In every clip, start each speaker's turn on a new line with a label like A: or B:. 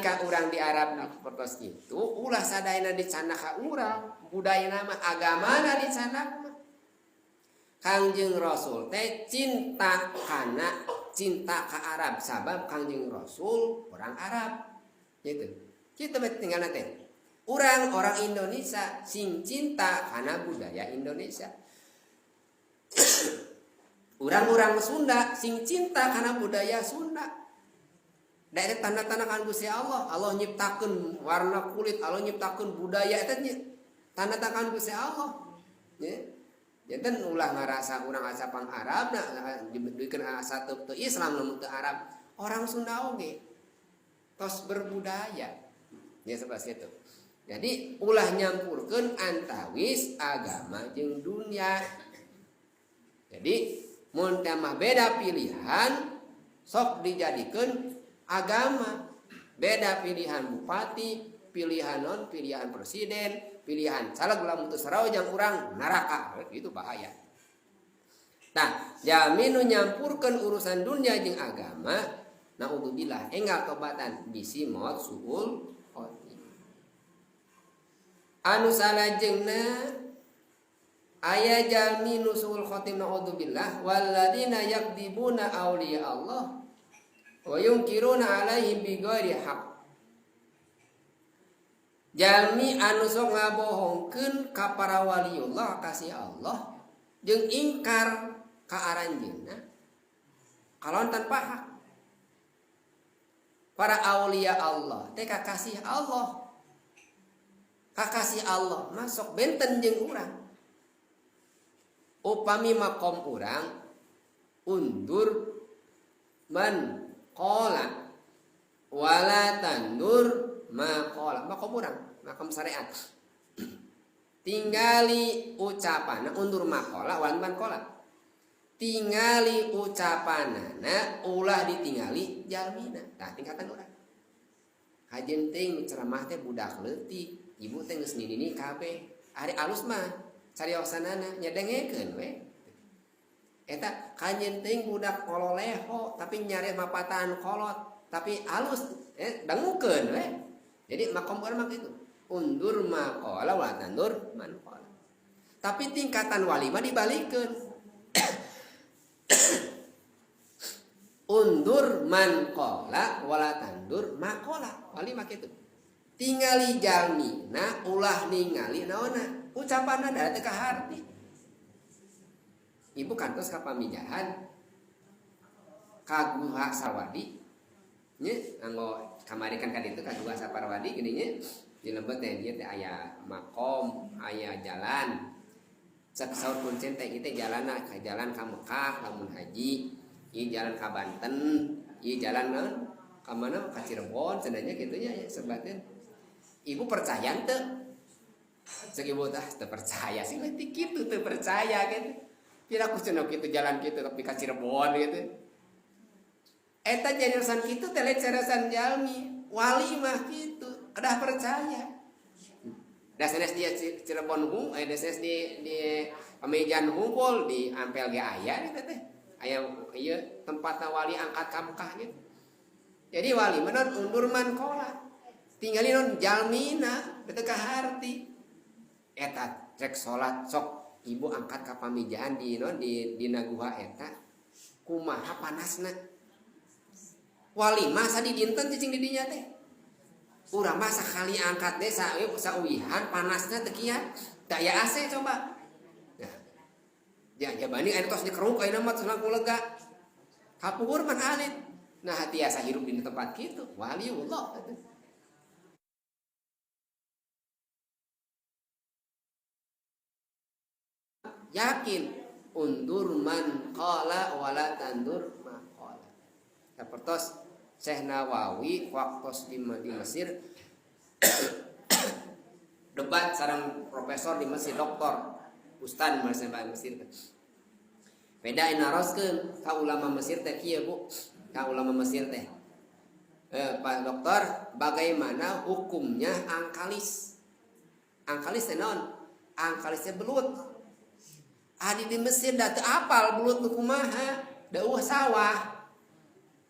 A: ka urang di Arab pertos itu ulah sadayana di sana ka urang budaya nama agamana di sana Kangjeng Rasul teh cinta ka Arab sabab Kangjeng Rasul orang Arab gitu kita tinggal teh orang Indonesia sing cinta karena budaya Indonesia orang Sunda sing cinta karena budaya Sunda. Dari tanda-tanda kan Gusti Allah nyiptakeun warna kulit, Allah nyiptakeun budaya eta tanda-tanda Gusti Allah. Ya. Janten ulah ngarasa urang asa pang Arabna dibeukeun asa teu Islam lamun teu Arab. Orang Sunda oge tos berbudaya. Ya seperti itu. Jadi ulah nyampurkeun antawis agama jeung dunia. Jadi mun mah beda pilihan sok dijadikeun agama beda pilihan bupati, pilihan presiden, pilihan caleg lamun teu sarao jeung urang neraka itu bahaya. Nah, jaminu nyampurkeun urusan dunia jeung agama, naudzubillah enggal tobatan bisi maut suul khotimah. Anu salajengna aya jaminu suul khotimah naudzubillah walladzina yakdibuna auliya Allah wa yunkiruna alaihim bighairi haq. Jalmi anu sok ngabohongkeun ka para waliullah kasih Allah jeung ingkar ka aranjeunna kalon tanpa hak. Para aulia Allah teh kakasih Allah. Kakasih Allah masuk benten jeung urang. Upami makom urang undur man qala wala tandur maqala makom urang makom syariat tingali ucapanna undur maqala wan man qala tingali ucapanana ulah ditingali jalmina tah tingkatan urang hajeun teh ceramah teh budak leutik ibu teh geus nini kabeh ari alus mah cariosanana nyadengekeun we eta kanjen teuing budak kololeho tapi nyari mapatan kolot tapi alus dangukeun we. Jadi makom urang itu undur maqala wa tandur man qala. Tapi tingkatan wali mah dibalikeun. Undur man qala wa tandur maqala. Wali mah kitu. Tingali jalmina ulah ningali naonna ucapanna da teu ka harti. Ibu kantos ka pamijahan kaguha sawadi nya anggo kamari kan kaditu kaguha saparwadi gini nya di lembet teh dieu teh aya makom aya jalan cek saur kuncen teh ieu jalanna ka jalan ka Mekah lamun haji ieu jalan ka Banten ieu jalan ka mana ka Cirebon cenanya kitu nya sebateun ibu percaya teu cek ibu tah teu percaya sih leutik kitu teu percaya gitu. Kira aku cenah kitu jalan kitu tapi ka Cirebon gitu. Eta jadisan kitu teh carasan jalmi, wali mah kitu, udah percaya. Da sanes di Cirebon da sanes di pamejaan hungkul di Ampel ge aya gitu teh. Aya ieu tempatna wali angkat ka Mekah gitu. Jadi wali mah undur man qala. Tingali non jalmina teu ka harti. Eta cek salat sok ibu angkat ka pamijaan di naguha eta kumaha panasna wali masa di dinten cicing di dinya teh urang mah sakali angkat deh sauwihan panasna teu kieu da aya AC coba nah ya jabani aya tos dikeruk ayeuna mah cenah lega kapuhur man alit nah hati asa hirup di tempat kitu waliullah yakin undur man qala wala tandur ma qala. Sapertos Syekh Nawawi waktos di Mesir debat sareng profesor di Mesir doktor ustad di Mesir. Beda naroskeun ka ulama Mesir teh kieu Bu, ka ulama Mesir teh. Pak dokter, bagaimana hukumnya angkalis? Angkalis teh naon? Angkalis teh belut. Adi di Mesir da teu apal belut nu kumaha, da sawah.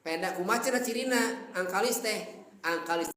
A: Peda kumaha cenah cirina angkalis teh? Angkalis